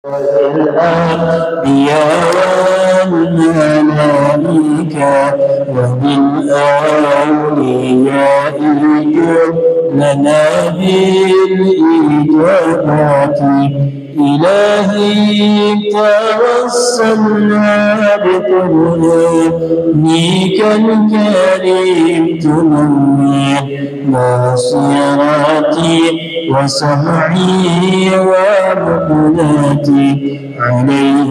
الأنبياء والملائكة وبالأولياء لنا بالإجابات إلهي توسلنا بقرآنك الكريم تنوير بصيرتي وسمعي ومقلتي عليه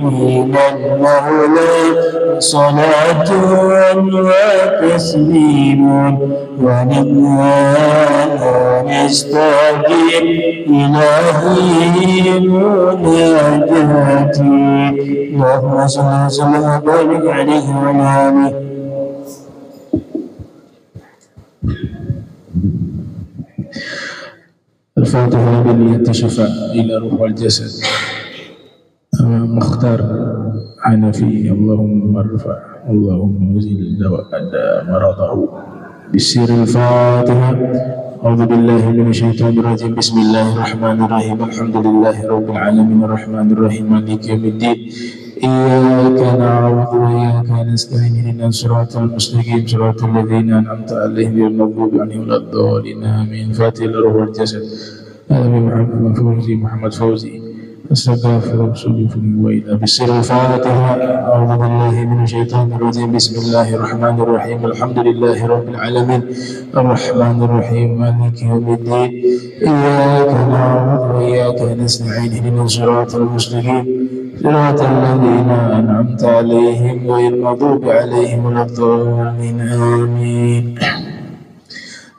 من المولى صلاة وتسليم ونبوان نستجيب إلهي مناجاتي اللهم صل وسلم وبارك عليه وعلى آله. الفاتحة بنية شفاء إلى روح الجسد. مختار حنفي اللهم ارفع اللهم زل دواء مرضه بسر الفاتحة. أعوذ بالله من الشيطان الرجيم. بسم الله الرحمن الرحيم. الحمد لله رب العالمين الرحمن الرحيم مالك يوم الدين. إياك نعبد وإياك نستعين اهدنا الصراط المستقيم صراط الذين أنعمت عليهم غير المغضوب عليهم ولا الضالين آمين. فاتح الروح والجسد. هذا محمد فوزي استغفر رسولي وإلى بسر الفاتحة. أعوذ بالله من الشيطان الرجيم. بسم الله الرحمن الرحيم. الحمد لله رب العالمين الرحمن الرحيم مالك يوم الدين. إياك نعبد وإياك نستعين اهدنا الصراط المستقيم صراط الذين أنعمت عليهم غير المغضوب عليهم ولا الضالين آمين.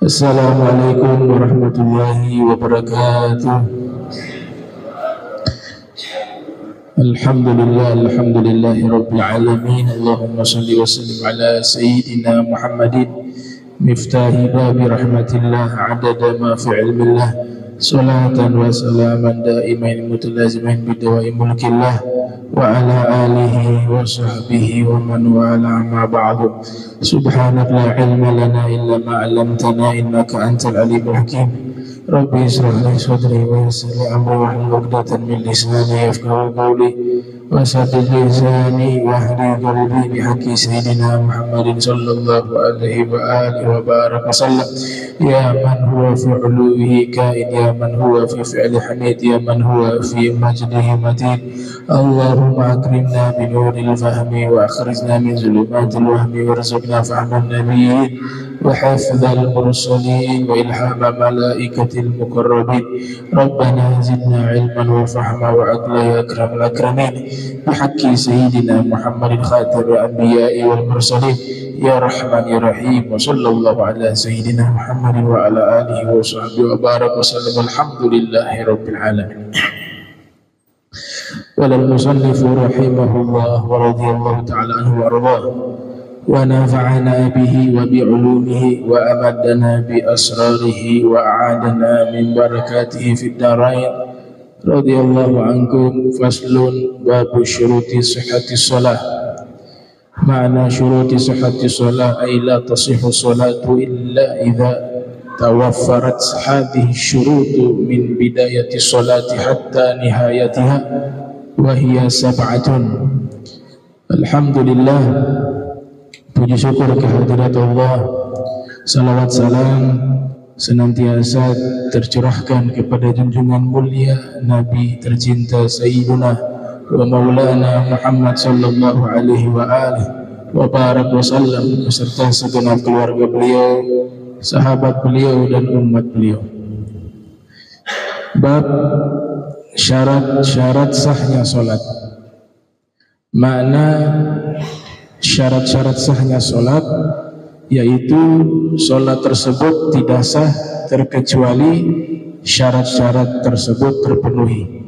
السلام عليكم ورحمة الله وبركاته. Alhamdulillahi Rabbil Alamin. Allahumma salli wa sallim ala Sayyidina Muhammadin miftahi babi rahmatillah adada ma fi ilmillah salatan wa salaman daimain mutalazimain bidawai mulkillah wa ala alihi wa sahbihi wa man wala ma ba'du. Subhanak la ilma lana illa ma 'allamtana innaka antal alimul hakim. Rabbi israh li sadri wa yassir li amri wahlul 'uqdatam min lisani yafqahu qawli wa saddid lisani wahdi qalbi bihaqqi sayyidina Muhammadin sallallahu alaihi wa alihi wa baraka sallam. Ya man huwa fi 'uluwihi kain, ya man huwa fi fi'li hamid, ya man huwa fi majdihi matin. Allahumma akrimna bi nuril fahmi wa akhrijna min zulumatil wahmi warzuqna fahman nabiyyin وحفظ المرسلين وإلهام ملائكة المقربين. ربنا زدنا علما وفهما وعقلا يا أكرم الأكرمين بحق سيدنا محمد خاتم الأنبياء والمرسلين يا رحمن يا رحيم. وصلى الله على سيدنا محمد وعلى آله وصحبه وبارك وسلم. الحمد لله رب العالمين. قال المصنف رحمه الله ورضي الله تعالى عنه وأرضاه ونفعنا به وبعلومه وأمدنا بأسراره وأعادنا من بركاته في الدارين. رضي الله عنكم. فصل باب شروط صحة الصلاة. معنى شروط صحة الصلاة أي لا تصح الصلاة إلا إذا توفرت هذه الشروط من بداية الصلاة حتى نهايتها وهي 7. الحمد لله. Puji syukur kehadirat Allah, salawat salam senantiasa tercurahkan kepada junjungan mulia Nabi tercinta Sayyiduna wa Maulana Muhammad sallallahu alaihi wa alihi wa barak wa sallam beserta segenap keluarga beliau, sahabat beliau dan umat beliau. Bab syarat-syarat sahnya salat. Makna syarat-syarat sahnya sholat yaitu sholat tersebut tidak sah terkecuali syarat-syarat tersebut terpenuhi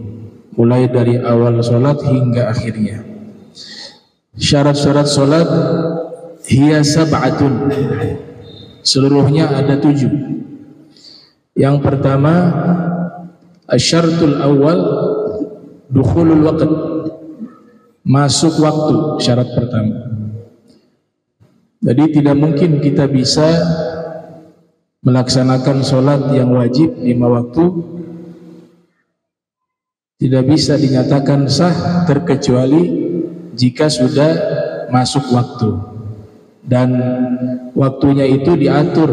mulai dari awal sholat hingga akhirnya. Syarat-syarat sholat hiya 7, seluruhnya ada 7. Yang pertama asyaratul awal dukhulul waqt, masuk waktu, syarat pertama. Jadi tidak mungkin kita bisa melaksanakan sholat yang wajib 5 waktu tidak bisa dinyatakan sah terkecuali jika sudah masuk waktu, dan waktunya itu diatur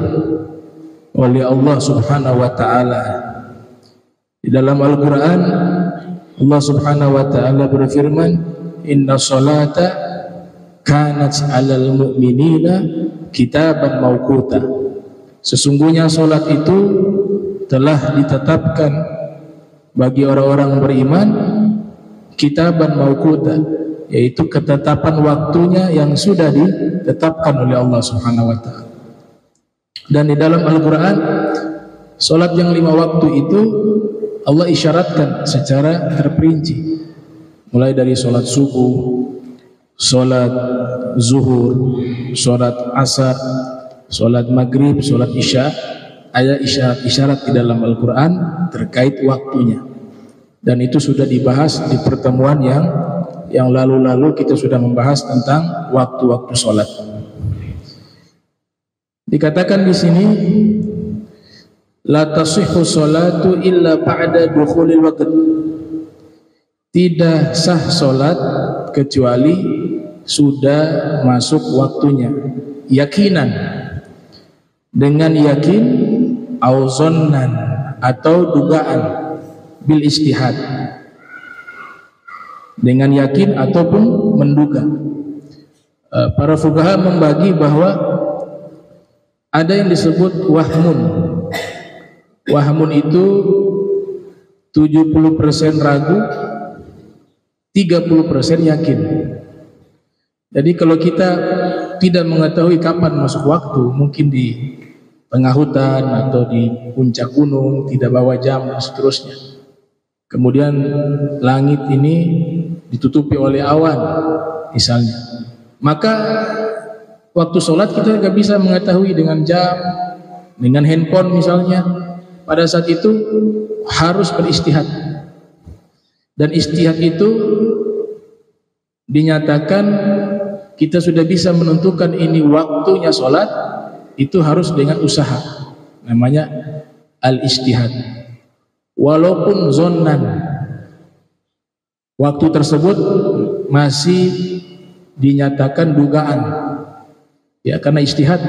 oleh Allah Subhanahu wa taala. Di dalam Al-Qur'an Allah Subhanahu wa taala berfirman, "Inna sholata kanat 'alal mu'minina kitaban mauquta." Sesungguhnya salat itu telah ditetapkan bagi orang-orang beriman kitaban mauquta, yaitu ketetapan waktunya yang sudah ditetapkan oleh Allah Subhanahu wa taala. Dan di dalam Al-Qur'an salat yang 5 waktu itu Allah isyaratkan secara terperinci, mulai dari salat subuh, salat zuhur, salat asar, salat maghrib, salat isya. Ada isyarat-isyarat di dalam Al-Quran terkait waktunya, dan itu sudah dibahas di pertemuan yang lalu-lalu. Kita sudah membahas tentang waktu-waktu sholat. Dikatakan di sini, la tasihhu sholatu illa ba'da dukhulil waqt. Tidak sah sholat kecuali sudah masuk waktunya, yakinan, dengan yakin, auzonnan atau dugaan, bil istihad, dengan yakin ataupun menduga. Para fuqaha membagi bahwa ada yang disebut wahmun. Wahmun itu 70% ragu, 30% yakin. Jadi kalau kita tidak mengetahui kapan masuk waktu, mungkin di tengah hutan atau di puncak gunung, tidak bawa jam dan seterusnya, kemudian langit ini ditutupi oleh awan misalnya, maka waktu sholat kita nggak bisa mengetahui dengan jam, dengan handphone misalnya. Pada saat itu harus beristihad, dan istihad itu dinyatakan kita sudah bisa menentukan ini waktunya sholat, itu harus dengan usaha, namanya al-istihad. Walaupun zonnan, waktu tersebut masih dinyatakan dugaan, ya, karena istihad.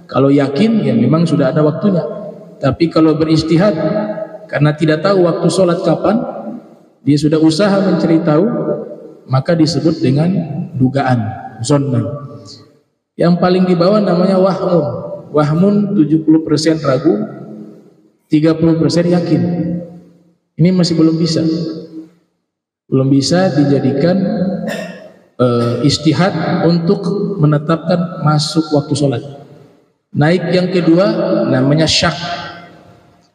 Kalau yakin, ya memang sudah ada waktunya. Tapi kalau beristihad karena tidak tahu waktu sholat kapan, dia sudah usaha mencari tahu, maka disebut dengan dugaan, zonnan. Yang paling di bawah namanya wahmun. Wahmun 70% ragu, 30% yakin. Ini masih belum bisa. Belum bisa dijadikan istihad untuk menetapkan masuk waktu sholat. Naik yang kedua namanya syak.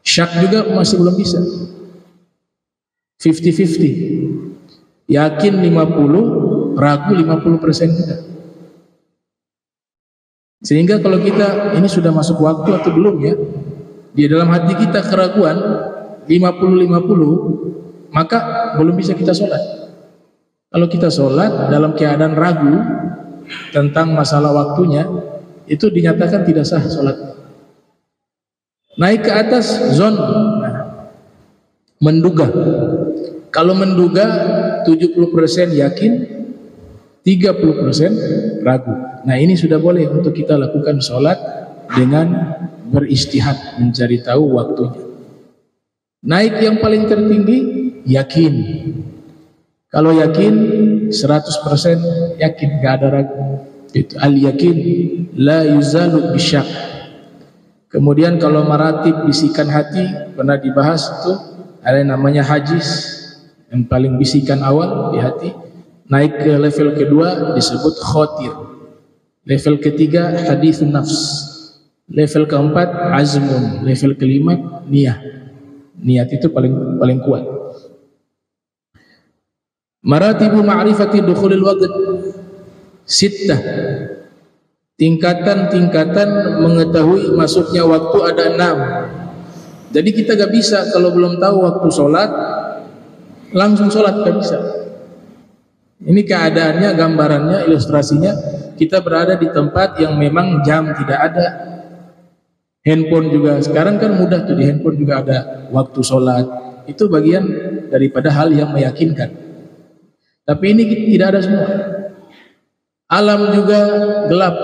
Syak juga masih belum bisa. 50-50. Yakin 50, ragu 50% juga. Sehingga kalau kita ini sudah masuk waktu atau belum ya, di dalam hati kita keraguan 50-50, maka belum bisa kita sholat. Kalau kita sholat dalam keadaan ragu tentang masalah waktunya, itu dinyatakan tidak sah sholat. Naik ke atas zon, menduga. Kalau menduga 70% yakin, 30% ragu. Nah, ini sudah boleh untuk kita lakukan sholat dengan beristihad, mencari tahu waktunya. Naik yang paling tertinggi, yakin. Kalau yakin 100% yakin, gak ada ragu. Itu al-yakin la yuzalu bisyak. Kemudian kalau maratib bisikan hati, pernah dibahas itu, ada yang namanya hajis, yang paling bisikan awal di hati. Naik ke level kedua disebut khotir. Level ketiga hadithun nafs. Level keempat azmun. Level kelima niyah. Niat itu paling kuat. Maratibu ma'rifati dukhulil waqt sittah. Tingkatan-tingkatan mengetahui masuknya waktu ada 6. Jadi kita gak bisa kalau belum tahu waktu sholat langsung sholat, gak bisa. Ini keadaannya, gambarannya, ilustrasinya, kita berada di tempat yang memang jam tidak ada. Handphone juga sekarang kan mudah tuh, di handphone juga ada waktu sholat, Itu bagian daripada hal yang meyakinkan. Tapi ini tidak ada semua. Alam juga gelap,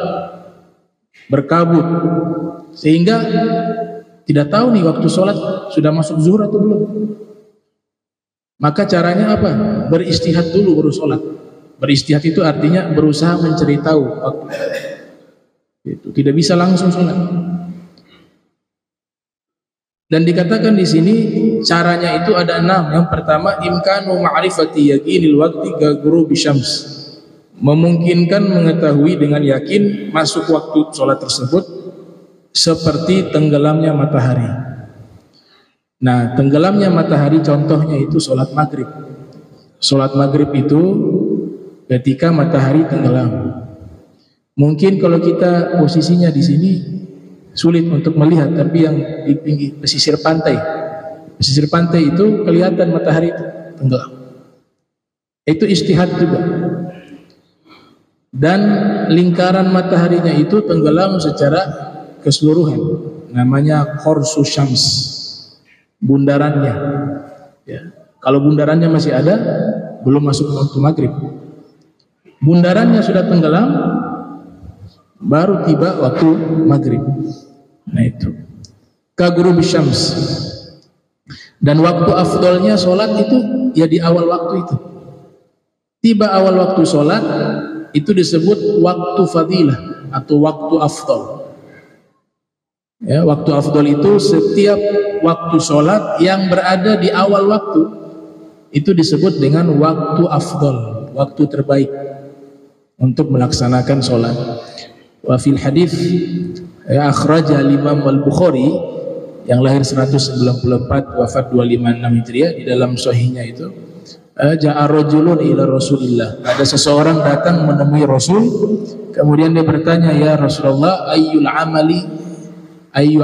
berkabut, sehingga tidak tahu nih waktu sholat sudah masuk zuhur atau belum. Maka caranya apa? Beristihad dulu baru sholat. Beristihad itu artinya berusaha mencari tahu waktu. Itu tidak bisa langsung sholat. Dan dikatakan di sini caranya itu ada 6. Yang pertama, imkanu ma'rifati yakinil waqti ka ghurubi syams. Memungkinkan mengetahui dengan yakin masuk waktu sholat tersebut seperti tenggelamnya matahari. Nah, tenggelamnya matahari contohnya itu sholat maghrib. Sholat maghrib itu ketika matahari tenggelam. Mungkin kalau kita posisinya di sini sulit untuk melihat, tapi yang di pinggir pesisir pantai itu kelihatan matahari tenggelam. Itu istihad juga. Dan lingkaran mataharinya itu tenggelam secara keseluruhan, namanya qursu syams, bundarannya. Ya. Kalau bundarannya masih ada, belum masuk waktu maghrib. Bundarannya sudah tenggelam, baru tiba waktu maghrib. Nah itu kaghurubi syams. Dan waktu afdolnya sholat itu ya di awal waktu itu. Tiba awal waktu sholat itu disebut waktu fadilah atau waktu afdol. Ya, waktu afdol itu setiap waktu sholat yang berada di awal waktu itu disebut dengan waktu afdol, waktu terbaik untuk melaksanakan sholat. Wa fil hadis akhraja Imam Al-Bukhari yang lahir 194 wafat 256 Hijriah, di dalam sahihnya itu ja'a rajulun ila Rasulillah, ada seseorang datang menemui Rasul, kemudian dia bertanya, ya Rasulullah, ayyu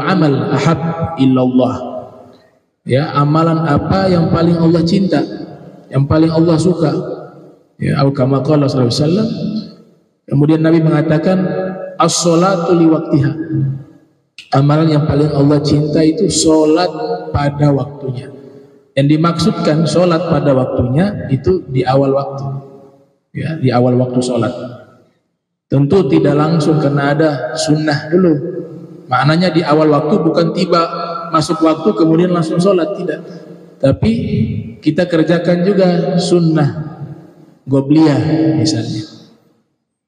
amal ahab illallah, ya amalan apa yang paling Allah cinta, yang paling Allah suka, ya au kama qala sallallahu alaihi wasallam. Kemudian Nabi mengatakan as-sholatu li waqtiha, amalan yang paling Allah cinta itu sholat pada waktunya. Yang dimaksudkan sholat pada waktunya itu di awal waktu, ya, di awal waktu sholat. Tentu tidak langsung karena ada sunnah dulu. Maknanya di awal waktu bukan tiba masuk waktu kemudian langsung sholat, tidak. Tapi kita kerjakan juga sunnah qobliyah misalnya,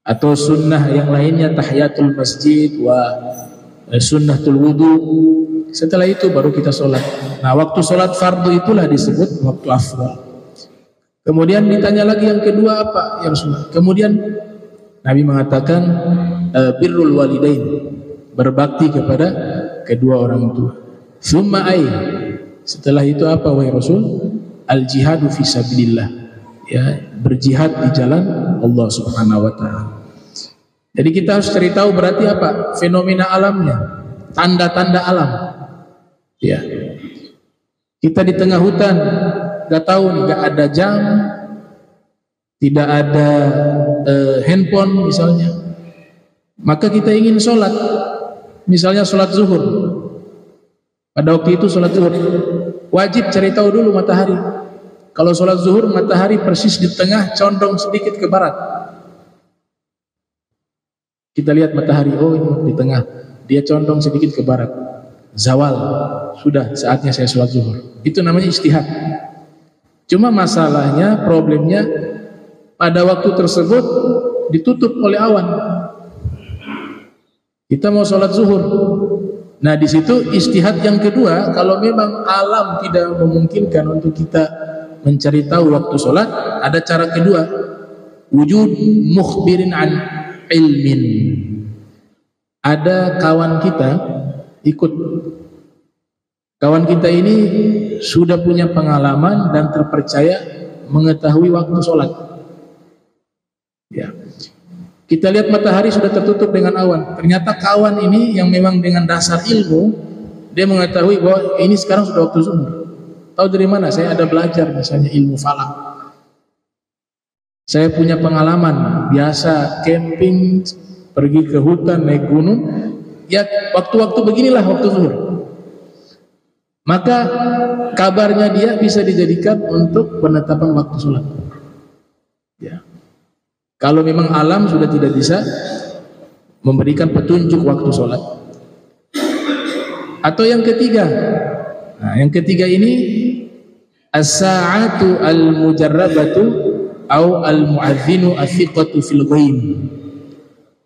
atau sunnah yang lainnya, tahiyatul masjid wa sunnatul wudu. Setelah itu baru kita sholat. Nah, waktu sholat fardu itulah disebut waktu afdal. Kemudian ditanya lagi yang kedua apa? Ya Rasulullah. Kemudian Nabi mengatakan birrul walidain, berbakti kepada kedua orang tua. Tsumma ay, setelah itu apa wahai Rasul? Al jihadu fi sabilillah, ya, berjihad di jalan Allah Subhanahu wa taala. Jadi kita harus cari tahu berarti apa? Fenomena alamnya, tanda-tanda alam. Ya. Kita di tengah hutan, gak tahu nih, gak ada jam, tidak ada handphone misalnya. Maka kita ingin sholat, misalnya sholat zuhur. Pada waktu itu sholat zuhur, wajib cari tahu dulu matahari. Kalau sholat zuhur matahari persis di tengah, condong sedikit ke barat. Kita lihat matahari, oh ini di tengah, dia condong sedikit ke barat. Zawal, sudah saatnya saya sholat zuhur. Itu namanya istihad. Cuma masalahnya, problemnya pada waktu tersebut ditutup oleh awan. Kita mau sholat zuhur. Nah di situ istihad yang kedua, kalau memang alam tidak memungkinkan untuk kita mencari tahu waktu sholat, ada cara kedua, wujud mukhbirin an ilmin. Ada kawan kita ikut. Kawan kita ini sudah punya pengalaman dan terpercaya mengetahui waktu sholat. Ya. Kita lihat matahari sudah tertutup dengan awan. Ternyata kawan ini yang memang dengan dasar ilmu, dia mengetahui bahwa ini sekarang sudah waktu zuhur. Tahu dari mana? Saya ada belajar misalnya ilmu falak. Saya punya pengalaman, biasa camping, pergi ke hutan, naik gunung. Ya waktu-waktu beginilah waktu zuhur. maka kabarnya dia bisa dijadikan untuk penetapan waktu sholat. Ya. Kalau memang alam sudah tidak bisa memberikan petunjuk waktu sholat. Atau yang ketiga, nah, yang ketiga ini as-sa'atu al-mujarrabatu au al-mu'adzinu as-siqatu fil ghaib.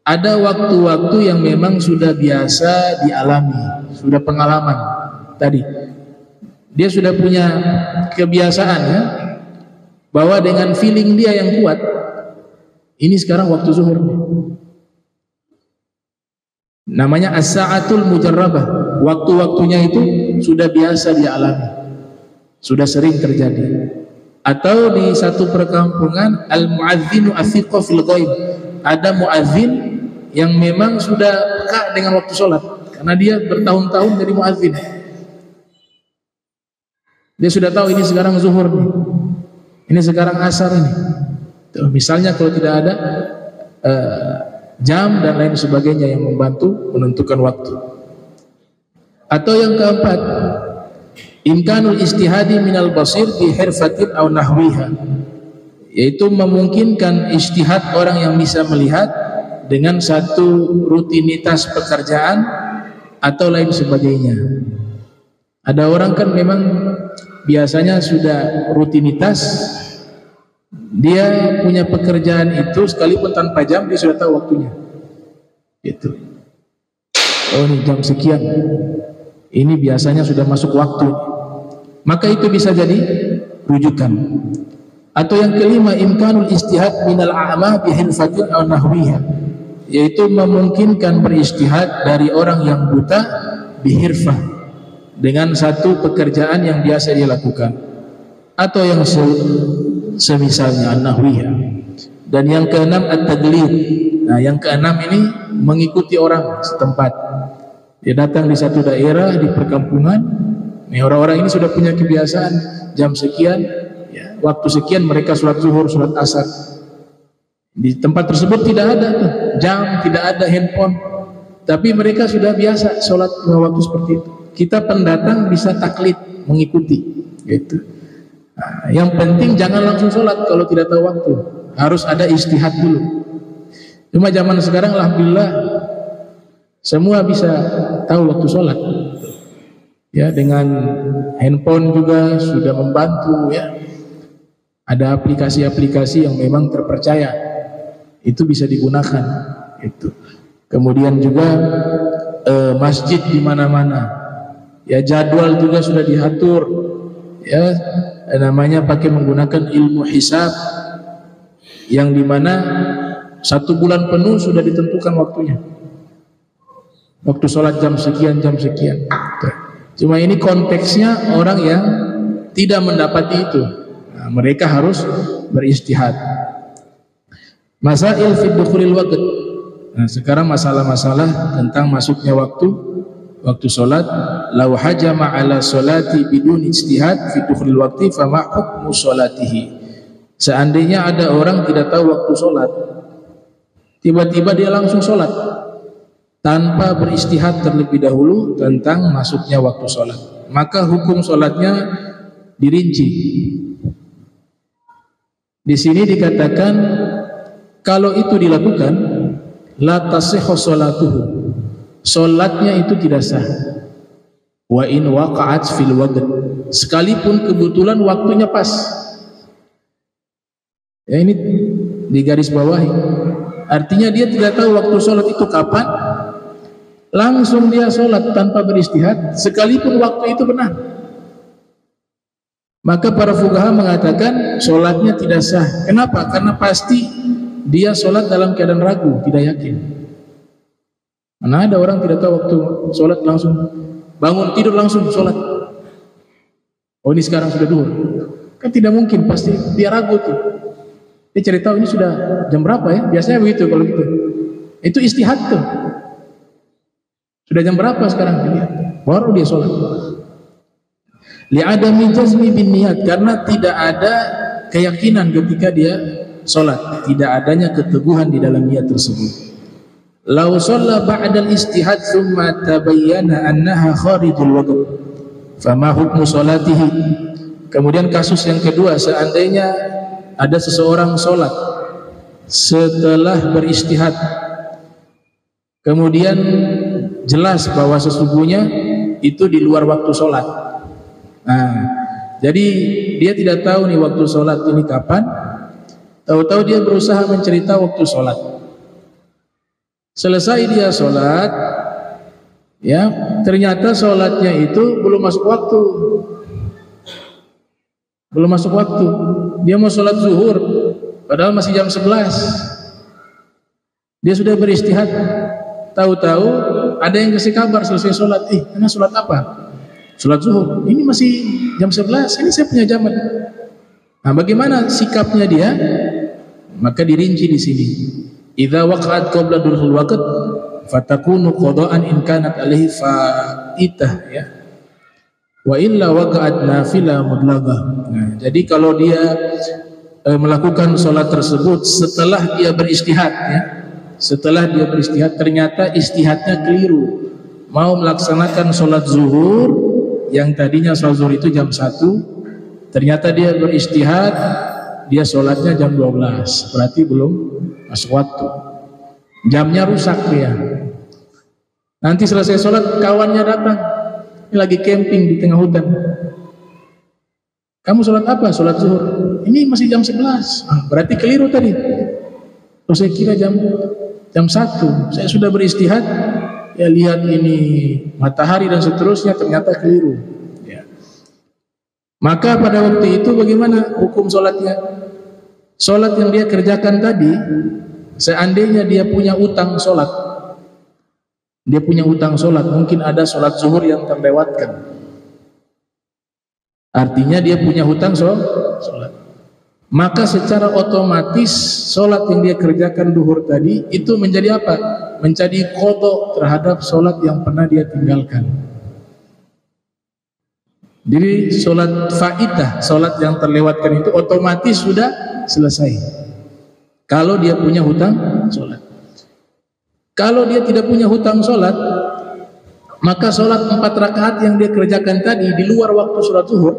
Ada waktu-waktu yang memang sudah biasa dialami, sudah pengalaman tadi. Dia sudah punya kebiasaan ya, bahwa dengan feeling dia yang kuat, ini sekarang waktu zuhur. Namanya as-sa'atul mujarrabah. Waktu-waktunya itu sudah biasa dia alami, sudah sering terjadi. Atau di satu perkampungan al-mu'adzinu as-siqa fil ghaib. Ada muadzin yang memang sudah peka dengan waktu sholat karena dia bertahun-tahun jadi muadzin. Dia sudah tahu ini sekarang zuhur nih, ini sekarang asar nih. Tuh, misalnya kalau tidak ada jam dan lain sebagainya yang membantu menentukan waktu. Atau yang keempat, imkanul istihadi minal basir bi hirfatin aw nahwiha, yaitu memungkinkan ijtihad orang yang bisa melihat dengan satu rutinitas pekerjaan atau lain sebagainya. Ada orang kan memang biasanya sudah rutinitas, dia punya pekerjaan itu sekalipun tanpa jam dia sudah tahu waktunya. Gitu. Oh ini jam sekian, ini biasanya sudah masuk waktu. Maka itu bisa jadi rujukan. Atau yang kelima, imkanul istihad minal a'ma bihilfatin aw nahwiha, yaitu memungkinkan berijtihad dari orang yang buta bihirfah, dengan satu pekerjaan yang biasa dia lakukan, atau yang semisalnya an-nahwiyah. Dan yang keenam at-tadlid. Nah, yang keenam ini mengikuti orang setempat. Dia datang di satu daerah di perkampungan. Nih orang-orang ini sudah punya kebiasaan jam sekian, ya, waktu sekian mereka sholat zuhur, sholat asar. Di tempat tersebut tidak ada tuh jam, tidak ada handphone, tapi mereka sudah biasa sholat waktu seperti itu. Kita pendatang bisa taklid, mengikuti gitu. Nah, yang penting jangan langsung sholat kalau tidak tahu waktu, harus ada istihad dulu. Cuma zaman sekarang alhamdulillah semua bisa tahu waktu sholat ya, dengan handphone juga sudah membantu ya. Ada aplikasi-aplikasi yang memang terpercaya, itu bisa digunakan itu. Kemudian juga masjid di mana-mana ya, jadwal juga sudah diatur ya, namanya pakai menggunakan ilmu hisab yang dimana 1 bulan penuh sudah ditentukan waktunya, waktu sholat jam sekian, jam sekian. Cuma ini konteksnya orang yang tidak mendapati itu, nah, mereka harus beristihad. Masail fi dukhulil waqt. Nah, sekarang masalah-masalah tentang masuknya waktu sholat. Lau hajama ala sholati bidun ijtihad fi dukhulil waqti fama hukmu sholatihi. Seandainya ada orang tidak tahu waktu sholat, tiba-tiba dia langsung sholat tanpa beristihad terlebih dahulu tentang masuknya waktu sholat, maka hukum sholatnya dirinci. Di sini dikatakan kalau itu dilakukan, la tasihhu sholatuhu, sholatnya itu tidak sah. Wa in waqa'at fil waqt, sekalipun kebetulan waktunya pas. Ya, ini di garis bawahi. Artinya dia tidak tahu waktu sholat itu kapan, langsung dia sholat tanpa beristihad, sekalipun waktu itu benar. Maka para fuqaha mengatakan sholatnya tidak sah. Kenapa? Karena pasti dia sholat dalam keadaan ragu, tidak yakin. Mana ada orang tidak tahu waktu sholat langsung bangun tidur langsung sholat. Oh ini sekarang sudah duhur, kan tidak mungkin, pasti dia ragu tuh. Dia cari tahu ini sudah jam berapa ya, biasanya begitu kalau gitu. Itu istihad tuh. Sudah jam berapa sekarang? Baru dia sholat. Li'adami jazmi bin niat, karena tidak ada keyakinan ketika dia sholat, tidak adanya keteguhan di dalam niat tersebut. Lau sholla ba'dal istihad thumma tabayyana annaha kharijul waqt Fama hukmu sholatihi. Kemudian kasus yang kedua, seandainya ada seseorang sholat setelah beristihad, kemudian jelas bahwa sesungguhnya itu di luar waktu sholat. Nah, jadi dia tidak tahu nih waktu sholat ini kapan. Tahu-tahu dia berusaha mencerita waktu sholat. Selesai dia sholat, ya ternyata sholatnya itu belum masuk waktu. Belum masuk waktu. Dia mau sholat zuhur, padahal masih jam 11. Dia sudah beristihad. Tahu-tahu ada yang kasih kabar selesai sholat. Karena sholat apa? Sholat zuhur. Ini masih jam 11. Ini saya punya zaman. Nah, bagaimana sikapnya dia? Maka dirinci di sini. Idza waqa'at qabla dukhul waqt fatakunu qada'an in kanat alaihi faitah, ya. Wa illa waqa'at nafilah mudlaghah. Nah, jadi kalau dia melakukan sholat tersebut setelah dia beristihad, ya. Setelah dia beristihad ternyata istihadnya keliru. Mau melaksanakan sholat zuhur yang tadinya sholat zuhur itu jam 1, ternyata dia beristihad, dia sholatnya jam 12, berarti belum masuk waktu, jamnya rusak dia. Nanti selesai sholat kawannya datang, ini lagi camping di tengah hutan. Kamu sholat apa? Sholat zuhur. Ini masih jam 11. Berarti keliru tadi. Terus saya kira jam 1, saya sudah beristihad, ya lihat ini matahari dan seterusnya, ternyata keliru, ya. Maka pada waktu itu bagaimana hukum sholatnya? Sholat yang dia kerjakan tadi, seandainya dia punya utang sholat, mungkin ada sholat zuhur yang terlewatkan, artinya dia punya hutang sholat, maka secara otomatis sholat yang dia kerjakan duhur tadi itu menjadi apa? Menjadi qadha terhadap sholat yang pernah dia tinggalkan. Jadi sholat faitah, sholat yang terlewatkan itu otomatis sudah selesai kalau dia punya hutang sholat. Kalau dia tidak punya hutang sholat, maka sholat 4 rakaat yang dia kerjakan tadi di luar waktu sholat zuhur,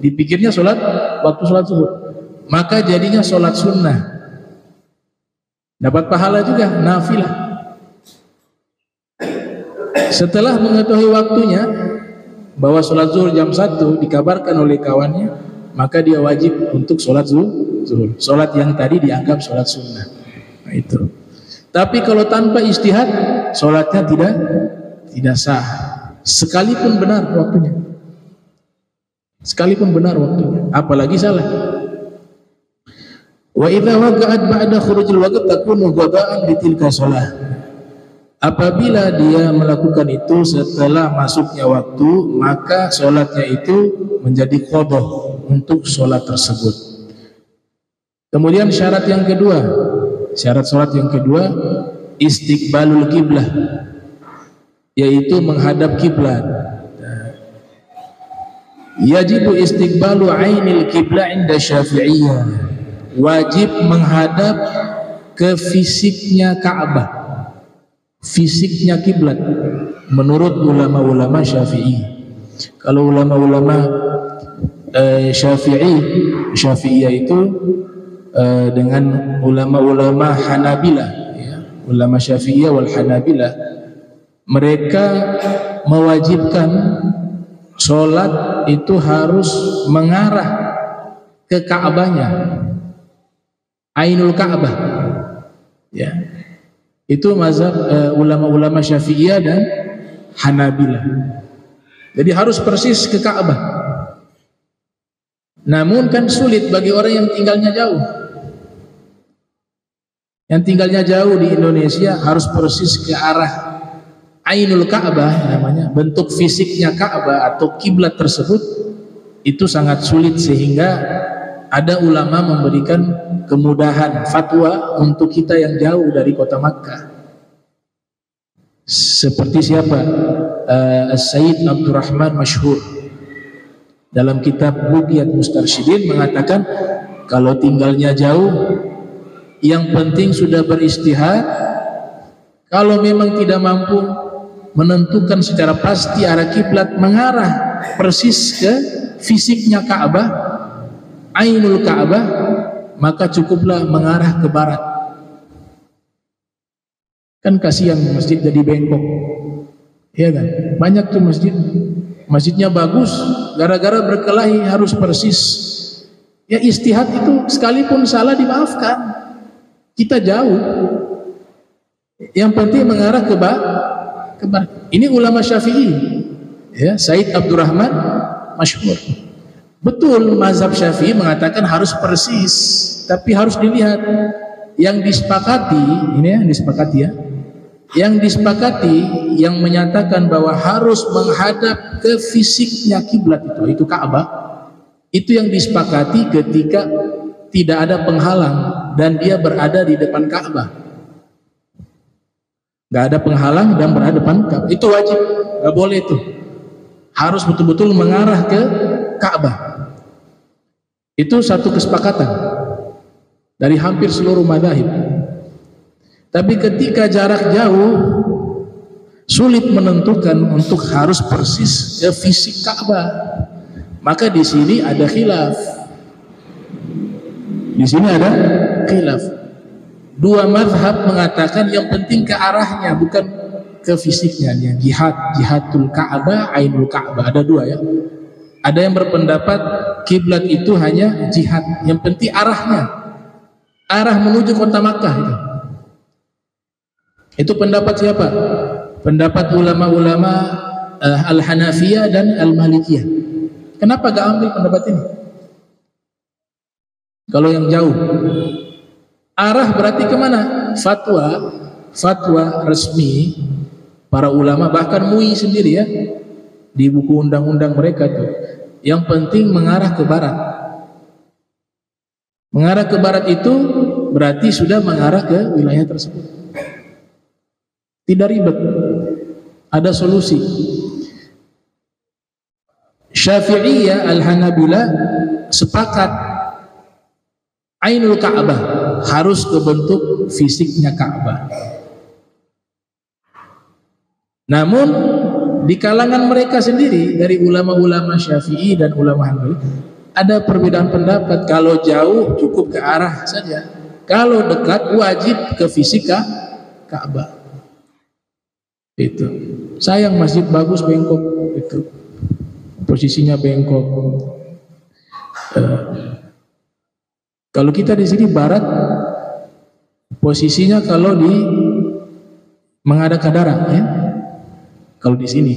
dipikirnya sholat waktu sholat zuhur, maka jadinya sholat sunnah, dapat pahala juga, nafilah. Setelah mengetahui waktunya bahwa sholat zuhur jam 1 dikabarkan oleh kawannya, maka dia wajib untuk sholat zuhur. Sholat yang tadi dianggap sholat sunnah. Nah, itu. Tapi kalau tanpa istihad, sholatnya tidak sah. Sekalipun benar waktunya. Apalagi salah. Wa idza waqa'at ba'da khurujil waqt takunu qada'an li tilka shalah. Apabila dia melakukan itu setelah masuknya waktu, maka sholatnya itu menjadi qadha untuk sholat tersebut. Kemudian syarat sholat yang kedua, istiqbalul kiblah, yaitu menghadap kiblat. Yajibu istiqbalu ainil kiblah inda Syafi'iyah. Wajib menghadap ke fisiknya Ka'bah, fisiknya kiblat menurut ulama-ulama Syafi'i. Kalau ulama-ulama Syafi'iyah itu dengan ulama-ulama Hanabilah, ya, ulama Syafi'iyah wal Hanabilah, mereka mewajibkan sholat itu harus mengarah ke Ka'bahnya, Ainul Ka'bah, ya. Itu mazhab ulama-ulama Syafi'iyah dan Hanabilah. Jadi harus persis ke Ka'bah. Namun kan sulit bagi orang yang tinggalnya jauh. Yang tinggalnya jauh di Indonesia harus persis ke arah Ainul Ka'bah namanya. Bentuk fisiknya Ka'bah atau kiblat tersebut itu sangat sulit, sehingga ada ulama memberikan kemudahan fatwa untuk kita yang jauh dari kota Makkah. Seperti siapa? Sayyid Abdurrahman Masyhur dalam kitab Bughyatul Mustarsyidin mengatakan kalau tinggalnya jauh, yang penting sudah beristihad. Kalau memang tidak mampu menentukan secara pasti arah kiblat, mengarah persis ke fisiknya Ka'bah, Ainul Ka'bah, maka cukuplah mengarah ke barat. Kan kasihan masjid jadi bengkok, ya kan? Banyak tuh masjidnya bagus, gara-gara berkelahi harus persis. Ya ijtihad itu sekalipun salah dimaafkan. Kita jauh, yang penting mengarah ke barat. Ini ulama Syafi'i, ya, Said Abdurrahman masyhur. Betul, mazhab Syafi'i mengatakan harus persis, tapi harus dilihat yang disepakati, ini yang disepakati ya. Yang disepakati yang menyatakan bahwa harus menghadap ke fisiknya kiblat itu Ka'bah, itu yang disepakati ketika tidak ada penghalang dan dia berada di depan Ka'bah. Gak ada penghalang dan berada di depan Ka'bah, itu wajib, gak boleh itu. Harus betul-betul mengarah ke Ka'bah. Itu satu kesepakatan dari hampir seluruh madzhab. Tapi ketika jarak jauh, sulit menentukan untuk harus persis ke fisik Ka'bah. Maka di sini ada khilaf. Di sini ada khilaf. Dua mazhab mengatakan yang penting ke arahnya, bukan ke fisiknya. Jihadul Ka'bah, Ainul Ka'bah. Ada dua ya. Ada yang berpendapat kiblat itu hanya jihad, yang penting arahnya, arah menuju kota Makkah itu. Itu pendapat siapa? Pendapat ulama-ulama Al-Hanafiyah dan Al-Malikiyah. Kenapa gak ambil pendapat ini? Kalau yang jauh, arah berarti kemana? Fatwa resmi para ulama, bahkan MUI sendiri ya, di buku undang-undang mereka tuh, yang penting mengarah ke barat. Mengarah ke barat itu berarti sudah mengarah ke wilayah tersebut. Tidak ribet, ada solusi. Syafi'iyah, Al-Hanabilah sepakat Ainul Ka'bah harus ke bentuk fisiknya Ka'bah. Namun di kalangan mereka sendiri, dari ulama-ulama Syafi'i dan ulama Hanafi, ada perbedaan pendapat. Kalau jauh cukup ke arah saja, kalau dekat wajib ke fisik Ka'bah. Itu sayang masjid bagus bengkok, itu posisinya bengkok. Kalau kita di sini barat, posisinya kalau di menghadap ke darat ya. Kalau di sini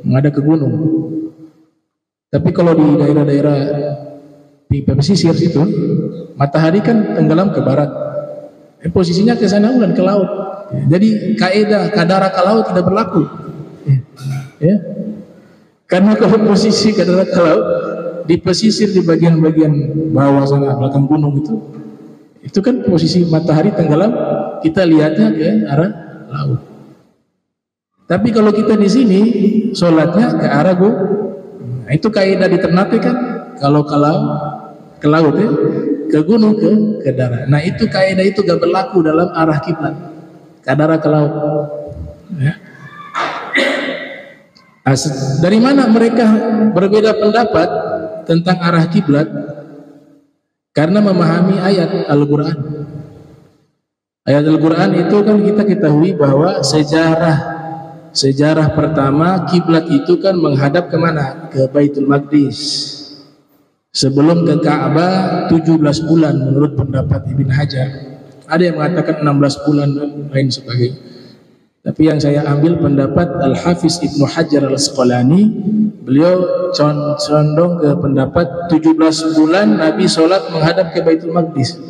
menghadap ke gunung. Tapi kalau di daerah-daerah di pesisir situ, matahari kan tenggelam ke barat. Posisinya ke sana bukan ke laut. Jadi kaidah kadara ke laut tidak berlaku. Ya. Karena kalau posisi kadara ke laut di pesisir, di bagian-bagian bawah sana belakang gunung itu kan posisi matahari tenggelam, kita lihatnya ke arah laut. Tapi kalau kita di sini sholatnya ke arah nah, itu kaidah di Ternate kan, kalau ke laut ya, ke gunung ke darat. Nah itu kaidah itu gak berlaku dalam arah kiblat, kadara ke laut. Ya. Dari mana mereka berbeda pendapat tentang arah kiblat? Karena memahami ayat Al-Quran. Ayat Al-Quran itu kan kita ketahui bahwa sejarah pertama kiblat itu kan menghadap kemana? Ke Baitul Maqdis. Sebelum ke Ka'bah 17 bulan menurut pendapat Ibn Hajar. Ada yang mengatakan 16 bulan dan lain sebagainya. Tapi yang saya ambil pendapat Al-Hafiz Ibnu Hajar Al-Asqalani, beliau condong ke pendapat 17 bulan Nabi sholat menghadap ke Baitul Maqdis.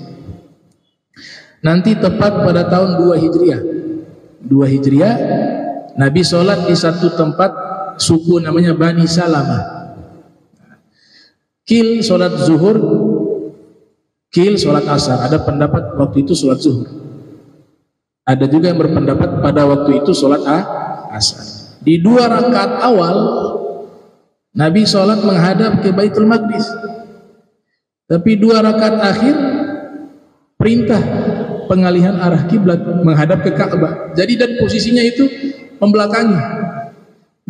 Nanti tepat pada tahun 2 Hijriah, Nabi sholat di satu tempat suku namanya Bani Salamah. Kil sholat zuhur, kil sholat asar. Ada pendapat waktu itu sholat zuhur. Ada juga yang berpendapat pada waktu itu sholat asar. Di 2 rakaat awal Nabi sholat menghadap ke Baitul Maqdis. Tapi 2 rakaat akhir perintah pengalihan arah kiblat menghadap ke Ka'bah. Jadi dan posisinya itu membelakangi.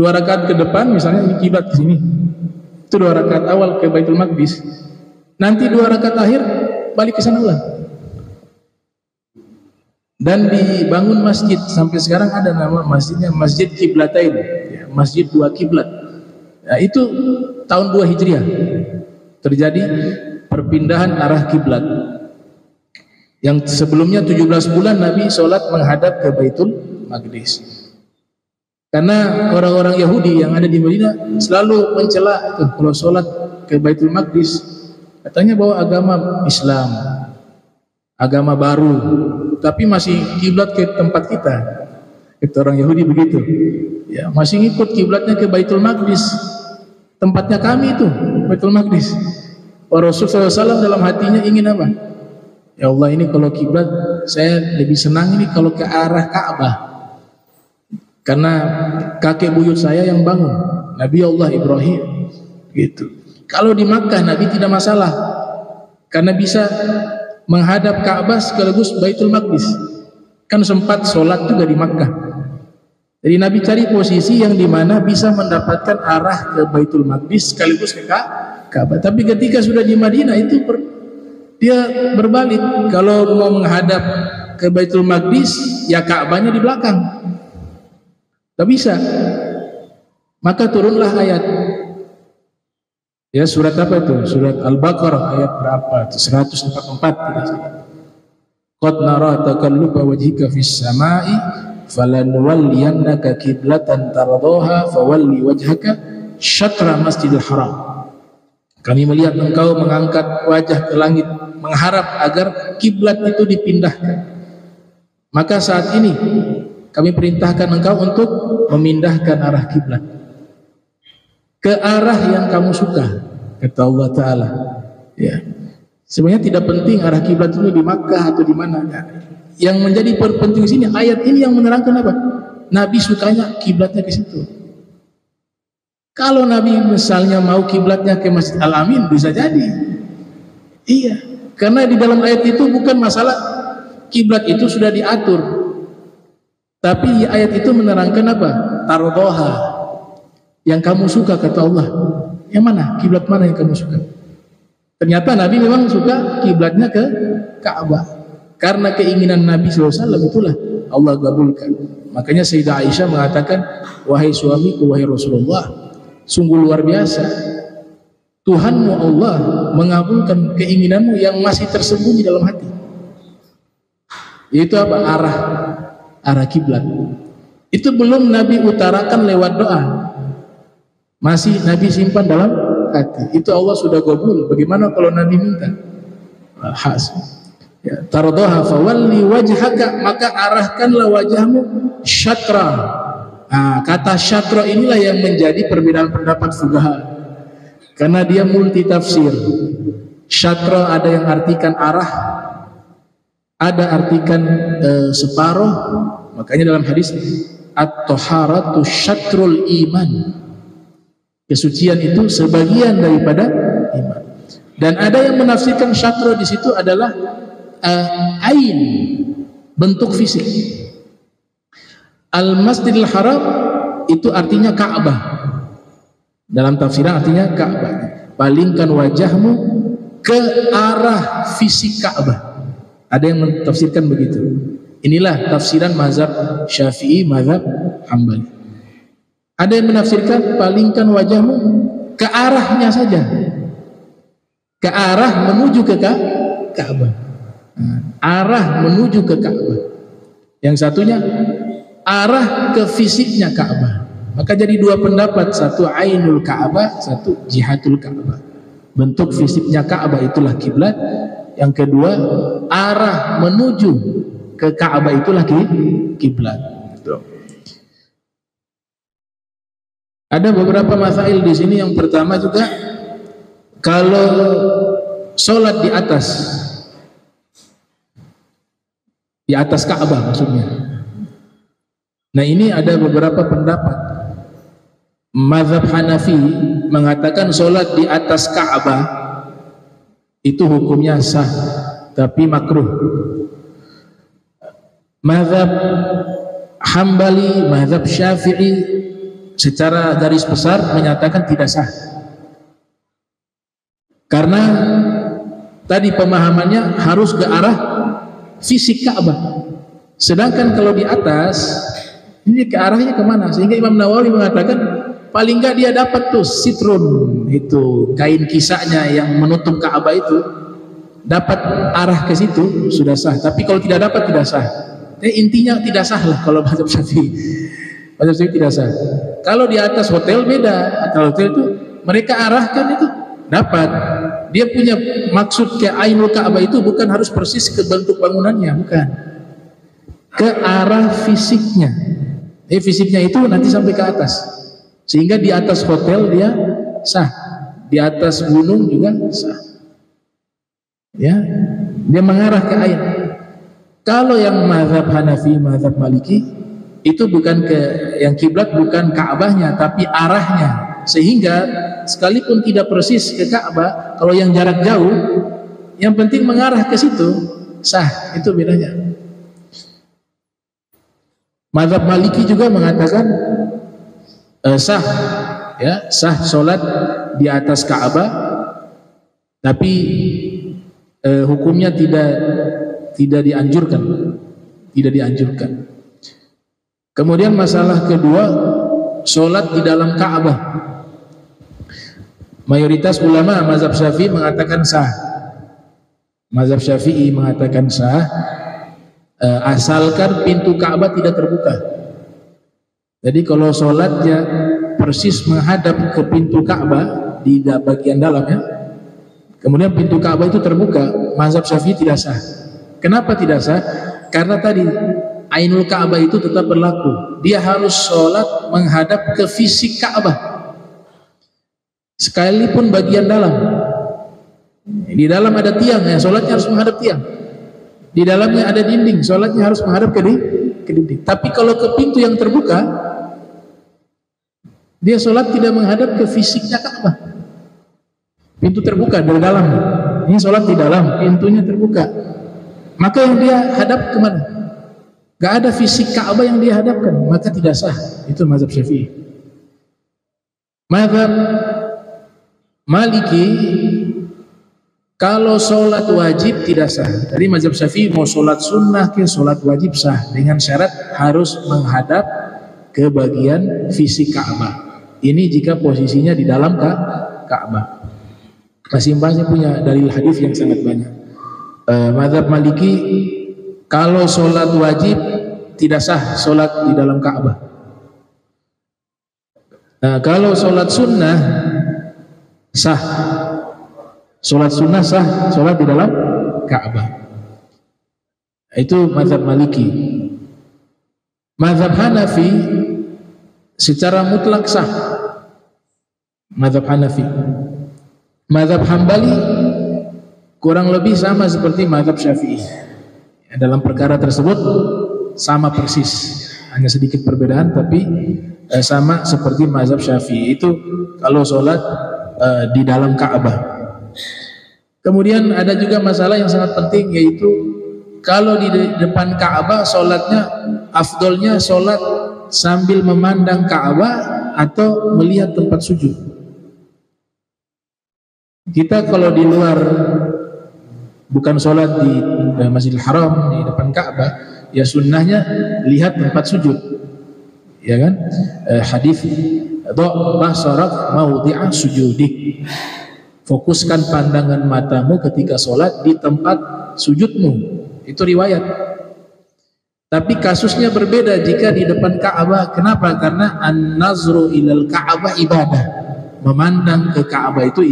2 rakaat ke depan misalnya ini kiblat ke sini. Itu 2 rakaat awal ke Baitul Maqdis. Nanti 2 rakaat akhir balik ke sana ulang. Dan dibangun masjid, sampai sekarang ada nama masjidnya Masjid Qiblatain, ya, Masjid 2 kiblat. Nah, itu tahun 2 Hijriah terjadi perpindahan arah kiblat. Yang sebelumnya 17 bulan Nabi sholat menghadap ke Baitul Maqdis. Karena orang-orang Yahudi yang ada di Madinah selalu mencela itu kalau sholat ke Baitul Maqdis, katanya bahwa agama Islam, agama baru, tapi masih kiblat ke tempat kita. Itu orang Yahudi begitu. Ya, masih ngikut kiblatnya ke Baitul Maqdis. Tempatnya kami itu, Baitul Maqdis. Rasulullah SAW dalam hatinya ingin apa? Ya Allah, ini kalau kiblat saya lebih senang ini kalau ke arah Ka'bah. Karena kakek buyut saya yang bangun, Nabi Allah Ibrahim gitu. Kalau di Makkah Nabi tidak masalah, karena bisa menghadap Ka'bah sekaligus Baitul Maqdis. Kan sempat sholat juga di Makkah. Jadi Nabi cari posisi yang dimana bisa mendapatkan arah ke Baitul Maqdis sekaligus ke Ka'bah. Tapi ketika sudah di Madinah itu dia berbalik. Kalau mau menghadap ke Baitul Maqdis, ya Ka'bahnya di belakang. Tak bisa. Maka turunlah ayat. Ya, surat apa itu? Surat Al-Baqarah ayat berapa? 144 tidak salah. Qad nara taqalluba wajhika fis sama'i falanwalliyannaka qiblatan tardaha fawalli wajhaka syatra Masjidil Haram. Kami melihat engkau mengangkat wajah ke langit mengharap agar kiblat itu dipindahkan. Maka saat ini kami perintahkan engkau untuk memindahkan arah kiblat ke arah yang kamu suka, kata Allah Ta'ala. Ya, sebenarnya tidak penting arah kiblat itu di Makkah atau di mana. Ya. Yang menjadi penting di sini ayat ini yang menerangkan apa? Nabi sukanya kiblatnya ke situ. Kalau Nabi misalnya mau kiblatnya ke Masjid Al-Amin bisa jadi. Iya, karena di dalam ayat itu bukan masalah kiblat itu sudah diatur. Tapi ayat itu menerangkan apa? Tardoha, yang kamu suka, kata Allah. Yang mana? Kiblat mana yang kamu suka? Ternyata Nabi memang suka kiblatnya ke Ka'bah. Karena keinginan Nabi SAW itulah Allah kabulkan. Makanya Sayyidah Aisyah mengatakan, wahai suamiku, wahai Rasulullah, sungguh luar biasa. Tuhanmu Allah mengabulkan keinginanmu yang masih tersembunyi dalam hati. Yaitu apa? Arah kiblat. Itu belum Nabi utarakan lewat doa, masih Nabi simpan dalam hati. Itu Allah sudah kabul. Bagaimana kalau Nabi minta? Ya, tardoha fawalli wajhaka, maka arahkanlah wajahmu syatra. Nah, kata syatra inilah yang menjadi perbedaan pendapat fuqaha, karena dia multi tafsir. Syatra ada yang artikan arah, ada artikan separuh. Makanya dalam hadis at-taharatu syatrul iman, kesucian itu sebagian daripada iman. Dan ada yang menafsirkan syatra di situ adalah ain, bentuk fisik. Al-Masjidil Haram itu artinya Ka'bah. Dalam tafsiran artinya Ka'bah. Palingkan wajahmu ke arah fisik Ka'bah. Ada yang mentafsirkan begitu. Inilah tafsiran mazhab Syafi'i, mazhab Hambali. Ada yang menafsirkan palingkan wajahmu ke arahnya saja, ke arah menuju ke Ka'bah. Arah menuju ke Ka'bah. Yang satunya arah ke fisiknya Ka'bah. Maka jadi dua pendapat, satu ainul Ka'bah, satu jihatul Ka'bah. Bentuk fisiknya Ka'bah itulah kiblat. Yang kedua, arah menuju ke Ka'bah itulah kiblat. Ada beberapa masail di sini. Yang pertama juga, kalau sholat di atas Ka'bah maksudnya. Nah, ini ada beberapa pendapat. Mazhab Hanafi mengatakan sholat di atas Ka'bah itu hukumnya sah, tapi makruh. Mazhab Hambali, mazhab Syafi'i secara garis besar menyatakan tidak sah. Karena tadi pemahamannya harus ke arah fisik Ka'bah. Sedangkan kalau di atas ini ke arahnya kemana? Sehingga Imam Nawawi mengatakan paling enggak dia dapat tuh sitrun, itu kain kisahnya yang menutup Ka'bah itu, dapat arah ke situ sudah sah. Tapi kalau tidak dapat tidak sah. Intinya tidak sah lah kalau mazhab Syafi'i. Mazhab Syafi'i tidak sah. Kalau di atas hotel beda. Kalau hotel itu mereka arahkan itu dapat. Dia punya maksud ke Ainul Ka'bah itu bukan harus persis ke bentuk bangunannya, bukan. Ke arah fisiknya. Fisiknya itu nanti sampai ke atas. Sehingga di atas hotel dia sah. Di atas gunung juga sah. Ya, dia mengarah ke air. Kalau yang mazhab Hanafi, mazhab Maliki itu bukan ke yang kiblat, bukan Ka'bahnya tapi arahnya. Sehingga sekalipun tidak persis ke Ka'bah, kalau yang jarak jauh yang penting mengarah ke situ sah. Itu bedanya. Mazhab Maliki juga mengatakan sah, ya, sah solat di atas Ka'bah, tapi hukumnya tidak dianjurkan, tidak dianjurkan. Kemudian masalah kedua, solat di dalam Ka'bah. Mayoritas ulama mazhab Syafi'i mengatakan sah. Mazhab Syafi'i mengatakan sah, asalkan pintu Ka'bah tidak terbuka. Jadi kalau solatnya persis menghadap ke pintu Ka'bah di bagian dalamnya, kemudian pintu Ka'bah itu terbuka, mazhab Syafi'i tidak sah. Kenapa tidak sah? Karena tadi Ainul Ka'bah itu tetap berlaku. Dia harus sholat menghadap ke fisik Ka'bah. Sekalipun bagian dalam. Di dalam ada tiang, ya, sholatnya harus menghadap tiang. Di dalamnya ada dinding, sholatnya harus menghadap ke dinding. Tapi kalau ke pintu yang terbuka, dia sholat tidak menghadap ke fisiknya Ka'bah. Pintu terbuka dari dalam. Ini sholat di dalam, pintunya terbuka. Maka yang dia hadap kemana? Gak ada fisik Ka'bah yang dia hadapkan, maka tidak sah. Itu mazhab Syafi'i. Mazhab Maliki, kalau sholat wajib tidak sah. Jadi mazhab Syafi'i mau sholat sunnah ke sholat wajib sah, dengan syarat harus menghadap ke bagian fisik Ka'bah. Ini jika posisinya di dalam Ka'bah. Masing-masing punya dalil hadis yang sangat banyak. Mazhab Maliki, kalau sholat wajib tidak sah sholat di dalam Ka'bah. Kalau sholat sunnah sah. Sholat sunnah sah, sholat di dalam Ka'bah. Itu mazhab Maliki. Mazhab Hanafi secara mutlak sah. Mazhab Hanafi. Mazhab Hambali kurang lebih sama seperti mazhab Syafi'i. Dalam perkara tersebut sama persis, hanya sedikit perbedaan, tapi sama seperti mazhab Syafi'i. Itu kalau sholat di dalam Ka'bah. Kemudian ada juga masalah yang sangat penting, yaitu kalau di depan Ka'bah sholatnya, afdolnya sholat sambil memandang Ka'bah atau melihat tempat sujud. Kita kalau di luar, bukan sholat di Masjidil Haram, di depan Ka'bah, ya sunnahnya lihat tempat sujud, ya kan? Hadis basarak maudhi'a sujudi, fokuskan pandangan matamu ketika sholat di tempat sujudmu, itu riwayat. Tapi kasusnya berbeda jika di depan Ka'bah. Kenapa? Karena an-nazru ilal Ka'bah ibadah, memandang ke Ka'bah itu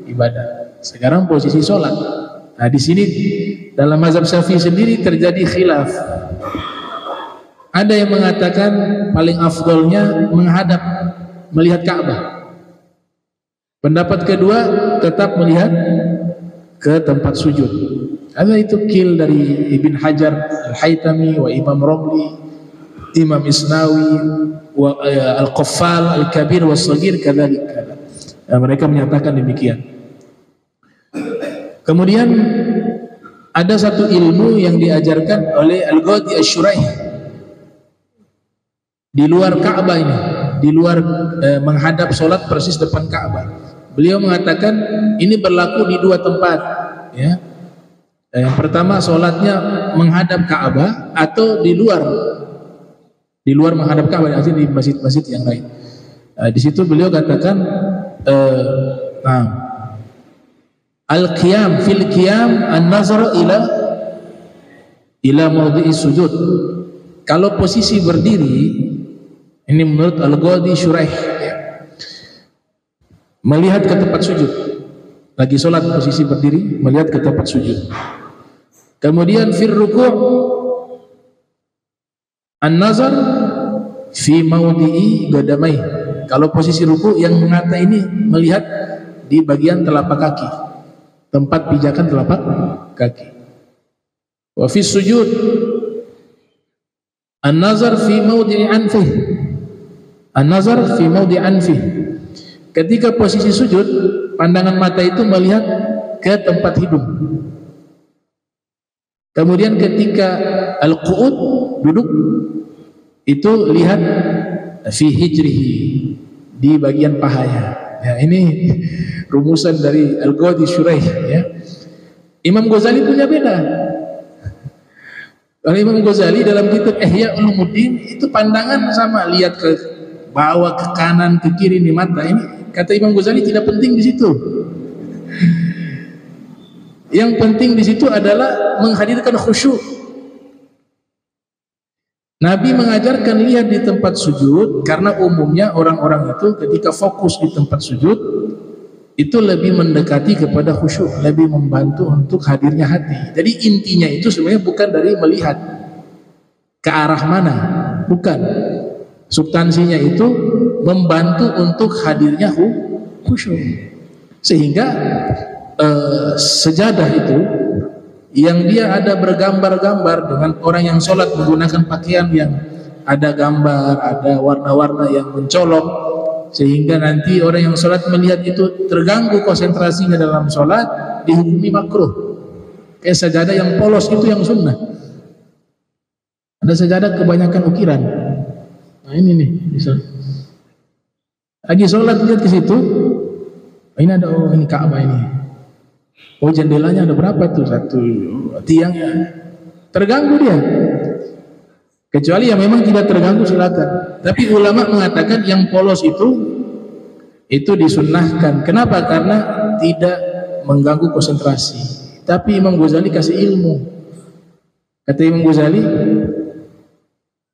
ibadah. Sekarang posisi sholat. Nah, di sini dalam mazhab Syafi'i sendiri terjadi khilaf. Ada yang mengatakan paling afdolnya menghadap, melihat Ka'bah. Pendapat kedua tetap melihat ke tempat sujud. Ada itu qil dari Ibn Hajar Al-Haytami wa Imam Romli, Imam Isnawi wa Al-Qaffal Al-Kabir wa As-Saghir kadzalika. Mereka menyatakan demikian. Kemudian ada satu ilmu yang diajarkan oleh Al-Ghadi Asy-Syuraih di luar Ka'bah ini, di luar menghadap sholat persis depan Ka'bah. beliau mengatakan ini berlaku di dua tempat, ya. Yang pertama sholatnya menghadap Ka'bah atau di luar menghadap Ka'bah, artinya di masjid-masjid yang lain. Di situ beliau katakan al-qiyam fil qiyam an-nazar ila mawdi'is sujud. Kalau posisi berdiri, ini menurut Al-Ghadi Syuraih, ya, melihat ke tempat sujud. Lagi sholat posisi berdiri, melihat ke tempat sujud. Kemudian fir ruku' an-nazar fi mawdi'i qadamai. Kalau posisi ruku' yang mengata ini melihat di bagian telapak kaki, tempat pijakan telapak kaki. Wa fi sujud an-nazar fi mawdi'i anfi. An-nazar fi mawdi'i anfi. Ketika posisi sujud, pandangan mata itu melihat ke tempat hidung. Kemudian ketika al-qu'ud, duduk, itu lihat fi hijrihi, di bagian pahanya. Ya, ini rumusan dari Al-Ghadi Syuraih, ya. Imam Ghazali punya beda. Kalau Imam Ghazali dalam kitab Ihya Ulumuddin itu pandangan sama, lihat ke bawah, ke kanan, ke kiri di mata. Ini kata Imam Ghazali tidak penting di situ. Yang penting di situ adalah menghadirkan khusyuk. Nabi mengajarkan lihat di tempat sujud karena umumnya orang-orang itu ketika fokus di tempat sujud itu lebih mendekati kepada khusyuk, lebih membantu untuk hadirnya hati. Jadi intinya itu sebenarnya bukan dari melihat ke arah mana, bukan. Substansinya itu membantu untuk hadirnya khusyuk. Sehingga sejadah itu yang dia ada bergambar-gambar dengan orang yang sholat menggunakan pakaian yang ada gambar, ada warna-warna yang mencolok, sehingga nanti orang yang sholat melihat itu terganggu konsentrasinya dalam sholat, dihukumi makruh. Kayak sajadah yang polos itu yang sunnah. Ada sajadah kebanyakan ukiran. Nah ini nih, bisa. Lagi sholat lihat ke situ, ini ada, oh ini Ka'bah ini. Oh jendelanya ada berapa tuh? Satu tiangnya. Terganggu dia. Kecuali yang memang tidak terganggu silakan. Tapi ulama mengatakan yang polos itu disunnahkan. Kenapa? Karena tidak mengganggu konsentrasi. Tapi Imam Ghazali kasih ilmu. Kata Imam Ghazali,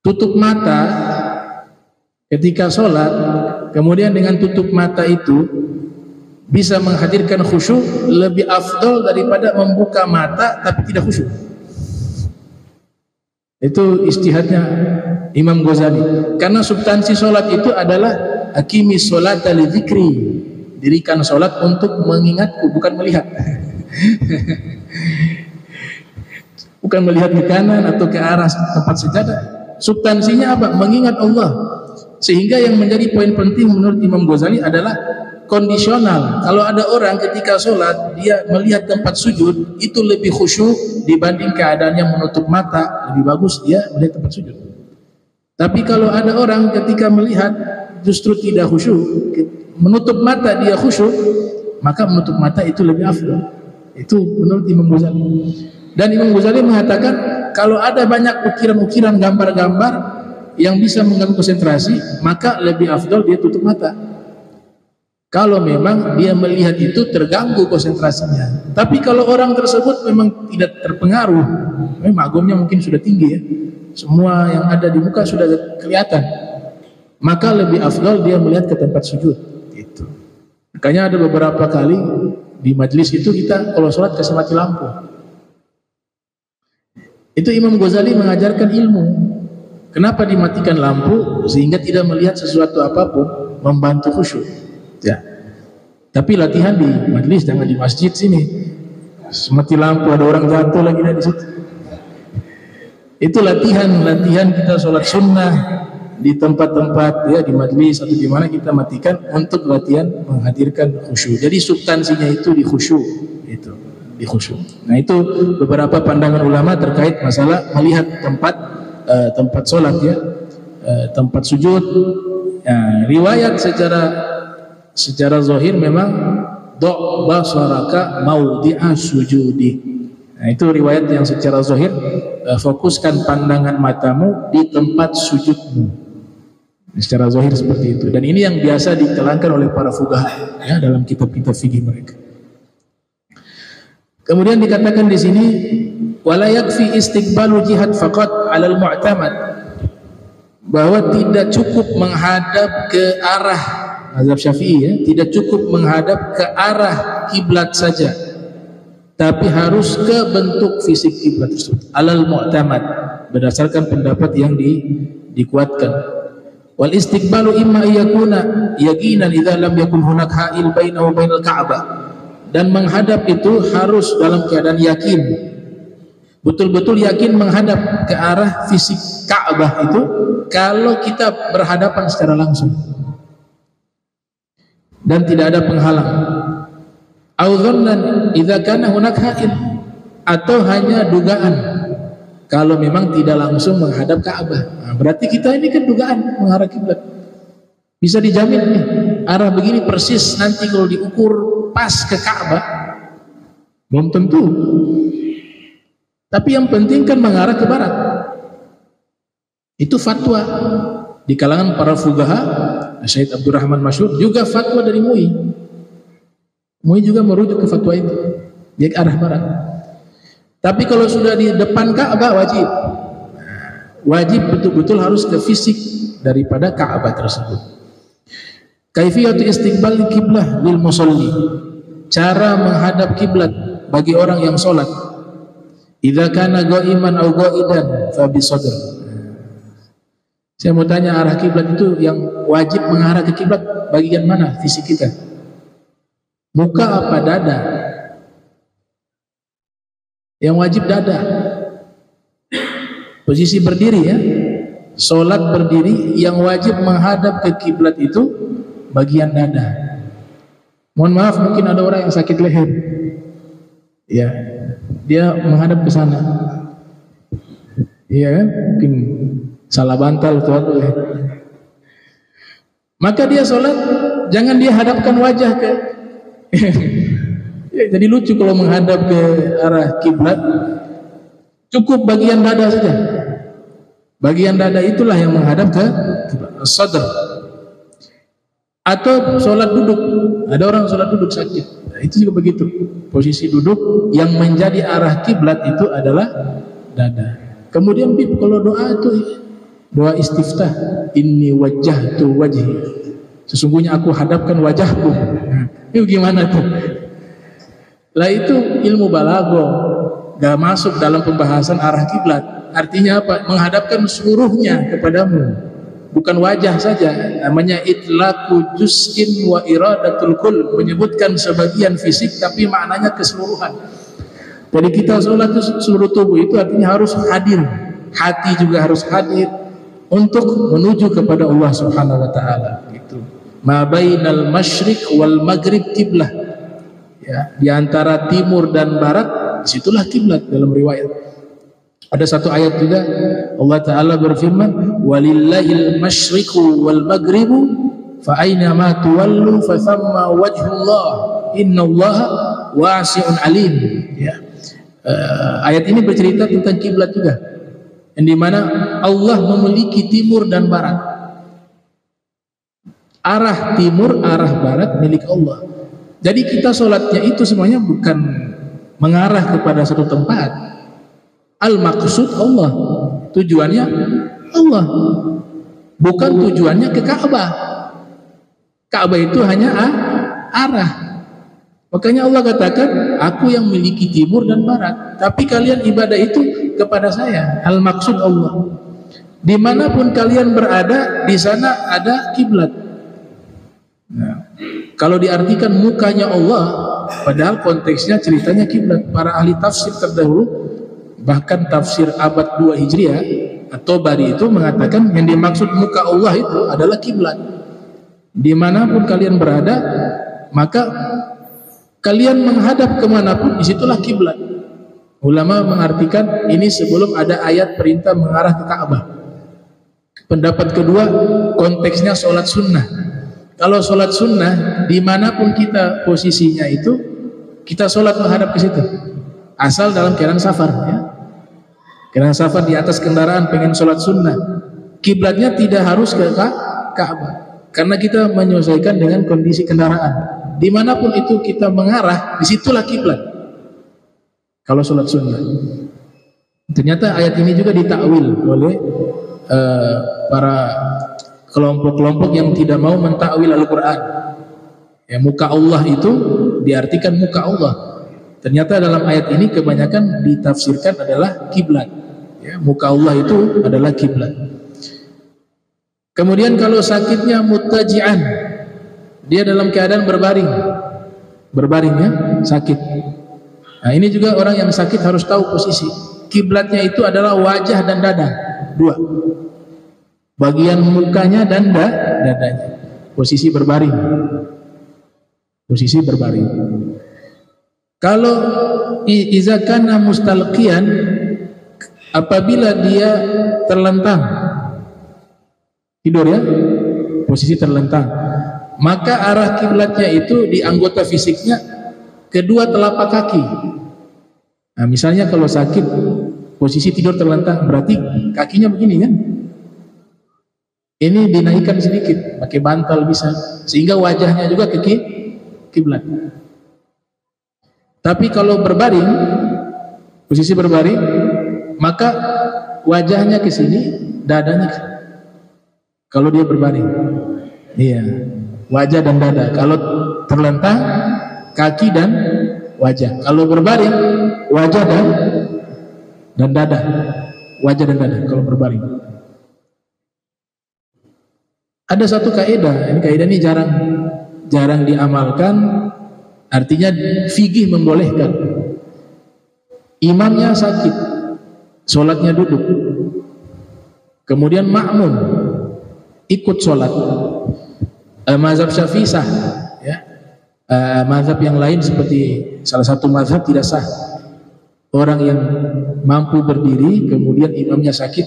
tutup mata ketika sholat, kemudian dengan tutup mata itu bisa menghadirkan khusyuk lebih afdol daripada membuka mata tapi tidak khusyuk. Itu ijtihadnya Imam Ghazali. Karena substansi sholat itu adalah aqimis sholata li dzikri. Dirikan sholat untuk mengingatku, bukan melihat. Bukan melihat ke kanan atau ke arah tempat sejadah. Substansinya apa? Mengingat Allah. Sehingga yang menjadi poin penting menurut Imam Ghazali adalah kondisional. Kalau ada orang ketika sholat dia melihat tempat sujud itu lebih khusyuk dibanding keadaannya menutup mata, lebih bagus dia melihat tempat sujud. Tapi kalau ada orang ketika melihat justru tidak khusyuk, menutup mata dia khusyuk, maka menutup mata itu lebih afdal. Itu menurut Imam Ghazali. Dan Imam Ghazali mengatakan kalau ada banyak ukiran-ukiran, gambar-gambar yang bisa mengganggu konsentrasi, maka lebih afdal dia tutup mata. Kalau memang dia melihat itu terganggu konsentrasinya. Tapi kalau orang tersebut memang tidak terpengaruh, memang magomnya mungkin sudah tinggi ya, semua yang ada di muka sudah kelihatan, maka lebih afdal dia melihat ke tempat sujud. Itu. Makanya ada beberapa kali di majelis itu kita kalau sholat kasih mati lampu. Itu Imam Ghazali mengajarkan ilmu. Kenapa dimatikan lampu? Sehingga tidak melihat sesuatu apapun, membantu khusyuk. Ya. Tapi latihan di majelis, jangan di masjid sini. Mati lampu ada orang jatuh lagi di situ. Itu latihan kita sholat sunnah di tempat-tempat ya di majelis atau di mana kita matikan untuk latihan menghadirkan khusyuk. Jadi substansinya itu di khusyuk, itu di khusyuk. Nah itu beberapa pandangan ulama terkait masalah melihat tempat sholat ya, tempat sujud. Ya, riwayat secara secara zahir memang do' basaraka maudhi'a sujudi. Nah, itu riwayat yang secara zahir fokuskan pandangan matamu di tempat sujudmu. Secara zahir seperti itu. Dan ini yang biasa diterangkan oleh para fuqaha ya, dalam kitab-kitab fikih mereka. Kemudian dikatakan di sini wala yakfi istiqbalu jihad faqat 'alal mu'tamad, bahwa tidak cukup menghadap ke arah mazhab Syafi'i ya, tidak cukup menghadap ke arah kiblat saja, tapi harus ke bentuk fisik kiblat tersebut. Alal mu'tamad, berdasarkan pendapat yang dikuatkan. Wal istiqbalu imma yakuna yaqinan idza lam yakun hunak ha'il bainahu bainal ka'bah. Dan menghadap itu harus dalam keadaan yakin, betul-betul yakin menghadap ke arah fisik Ka'bah itu kalau kita berhadapan secara langsung dan tidak ada penghalang. Au dhannan idza kana hunak ha'il, atau hanya dugaan kalau memang tidak langsung menghadap Ka'bah. Nah, berarti kita ini kan dugaan mengarah kiblat. Bisa dijamin nih arah begini persis nanti kalau diukur pas ke Ka'bah, belum tentu. Tapi yang penting kan mengarah ke barat. Itu fatwa di kalangan para fuqaha. Syekh Abdurrahman Masyhur juga fatwa dari MUI. MUI juga merujuk ke fatwa itu, dia ke arah barat. Tapi kalau sudah di depan Ka'bah wajib betul-betul harus ke fisik daripada Ka'bah tersebut. Kaifiyatu istiqbal kiblah lil musalli, cara menghadap kiblat bagi orang yang sholat. Idza kana qaiman aw qaidan fa bi sadr. Saya mau tanya, arah kiblat itu yang wajib mengarah ke kiblat bagian mana fisik kita? Muka apa dada? Yang wajib dada. Posisi berdiri ya. Sholat berdiri yang wajib menghadap ke kiblat itu bagian dada. Mohon maaf, mungkin ada orang yang sakit leher. Ya, dia menghadap ke sana. Iya kan? Mungkin salah bantal atau apa ya. Maka dia sholat, jangan dia hadapkan wajah ke ya, jadi lucu kalau menghadap ke arah kiblat, cukup bagian dada saja. Bagian dada itulah yang menghadap ke sadr. Atau sholat duduk, ada orang sholat duduk sakit, nah, itu juga begitu. Posisi duduk yang menjadi arah kiblat itu adalah dada. Kemudian kalau doa itu doa istiftah, inni wajjahtu wajhi, sesungguhnya aku hadapkan wajahku. Nah, itu gimana tuh? Lah itu ilmu balaghah, gak masuk dalam pembahasan arah kiblat. Artinya apa? Menghadapkan seluruhnya kepadamu, bukan wajah saja. Namanya itlaqu juz'in wa iradatul kull, menyebutkan sebagian fisik tapi maknanya keseluruhan. Jadi kita sholat itu seluruh tubuh, itu artinya harus hadir, hati juga harus hadir untuk menuju kepada Allah Subhanahu wa taala. Gitu. Ma bainal masyriq wal maghrib kiblah. Ya, di antara timur dan barat disitulah kiblat dalam riwayat. Ada satu ayat juga Allah Ta'ala berfirman, walillahil masyriqu wal maghribu fa aina ma tuwallu fa thamma wajhullah innallaha wasi'un alim. Ya. Ayat ini bercerita tentang kiblat juga, yang dimana Allah memiliki timur dan barat. Arah timur, arah barat milik Allah. Jadi kita sholatnya itu semuanya bukan mengarah kepada satu tempat. Al-maqsud Allah, tujuannya Allah, bukan tujuannya ke Ka'bah. Ka'bah itu hanya arah. Makanya Allah katakan, aku yang memiliki timur dan barat, tapi kalian ibadah itu kepada saya. Al-maqsud Allah. Dimanapun kalian berada, di sana ada kiblat. Nah, kalau diartikan mukanya Allah, padahal konteksnya ceritanya kiblat. Para ahli tafsir terdahulu, bahkan tafsir abad 2 Hijriah atau Bari itu mengatakan yang dimaksud muka Allah itu adalah kiblat. Dimanapun kalian berada, maka kalian menghadap kemanapun, disitulah kiblat. Ulama mengartikan ini sebelum ada ayat perintah mengarah ke Ka'bah. Pendapat kedua, konteksnya sholat sunnah. Kalau sholat sunnah, dimanapun kita posisinya itu, kita sholat menghadap ke situ. Asal dalam keadaan safar, ya. Keadaan safar di atas kendaraan pengen sholat sunnah, kiblatnya tidak harus ke Ka'bah, karena kita menyesuaikan dengan kondisi kendaraan. Dimanapun itu kita mengarah, disitulah kiblat. Kalau sholat sunnah. Ternyata ayat ini juga ditakwil oleh para kelompok-kelompok yang tidak mau mentakwil Al-Quran. Ya, muka Allah itu diartikan muka Allah. Ternyata dalam ayat ini kebanyakan ditafsirkan adalah kiblat. Ya, muka Allah itu adalah kiblat. Kemudian kalau sakitnya muttaji'an, dia dalam keadaan berbaring, ya, sakit. Nah, ini juga orang yang sakit harus tahu posisi. Kiblatnya itu adalah wajah dan dada, dua. Bagian mukanya dan dadanya. Posisi berbaring. Posisi berbaring. Kalau iza kana mustalqiyan, apabila dia terlentang, tidur ya, posisi terlentang, maka arah kiblatnya itu di anggota fisiknya kedua telapak kaki. Nah, misalnya kalau sakit posisi tidur terlentang, berarti kakinya begini kan? Ini dinaikkan sedikit, pakai bantal bisa, sehingga wajahnya juga ke kiblat. Tapi kalau berbaring, posisi berbaring, maka wajahnya ke sini, dadanya ke sini. Kalau dia berbaring, iya, wajah dan dada. Kalau terlentang, kaki dan wajah. Kalau berbaring, wajah dan dada, wajah dan dada. Kalau berbaring. Ada satu kaidah, ini kaidah ini jarang diamalkan, artinya fikih membolehkan. Imamnya sakit, sholatnya duduk, kemudian makmum ikut sholat. Mazhab Syafi'i sah, ya. Mazhab yang lain seperti salah satu mazhab tidak sah. Orang yang mampu berdiri, kemudian imamnya sakit,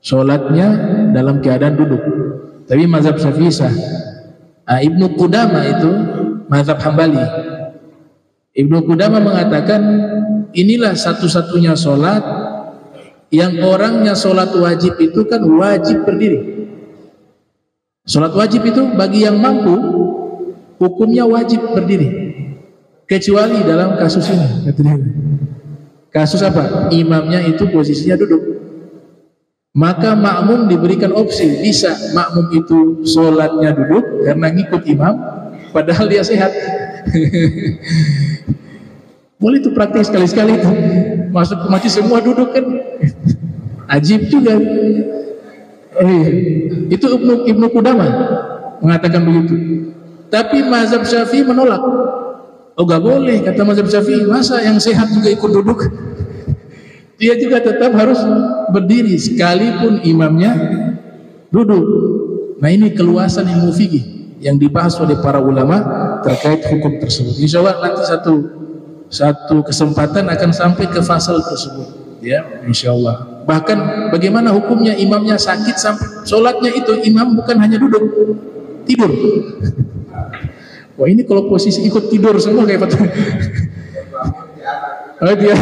sholatnya dalam keadaan duduk. Tapi mazhab Syafi'i sah. Ibnu Qudamah itu mazhab Hambali. Ibnu Qudamah mengatakan inilah satu-satunya sholat yang orangnya sholat wajib itu kan wajib berdiri. Sholat wajib itu bagi yang mampu hukumnya wajib berdiri, kecuali dalam kasus ini. Kasus apa? Imamnya itu posisinya duduk. Maka makmum diberikan opsi, bisa makmum itu sholatnya duduk karena ngikut imam, padahal dia sehat. Boleh itu praktek sekali-sekali itu. Masuk ke masjid semua duduk kan, ajib juga. Itu Ibnu Qudamah mengatakan begitu. Tapi mazhab Syafi'i menolak. Oh, gak boleh, kata mazhab Syafi'i. Masa yang sehat juga ikut duduk? Dia juga tetap harus berdiri sekalipun imamnya duduk. Nah, ini keluasan ilmu fikih yang dibahas oleh para ulama terkait hukum tersebut. Insya Allah nanti satu kesempatan akan sampai ke fasal tersebut, ya, insya Allah. Bahkan bagaimana hukumnya imamnya sakit sampai sholatnya itu imam bukan hanya duduk, tidur. Wah, ini kalau posisi ikut tidur semua kayak betul. Oh dia.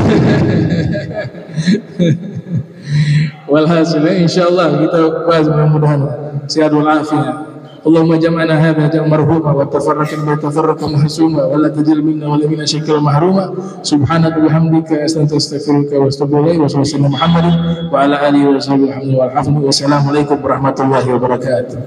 Walhasil, insyaallah kita bahas mudah-mudahan sehat walafiat. Allahumma jam'ana hadha jam'an marhuma wa tafarraqna bi tafarruqan mahsuma wa la tajil minna wa la minna syakira mahruma. Subhanaka wa bihamdika astaghfiruka wa atubu ilaik wa sallallahu Muhammadin wa ala alihi wa sahbihi wa assalamu alaikum warahmatullahi wabarakatuh.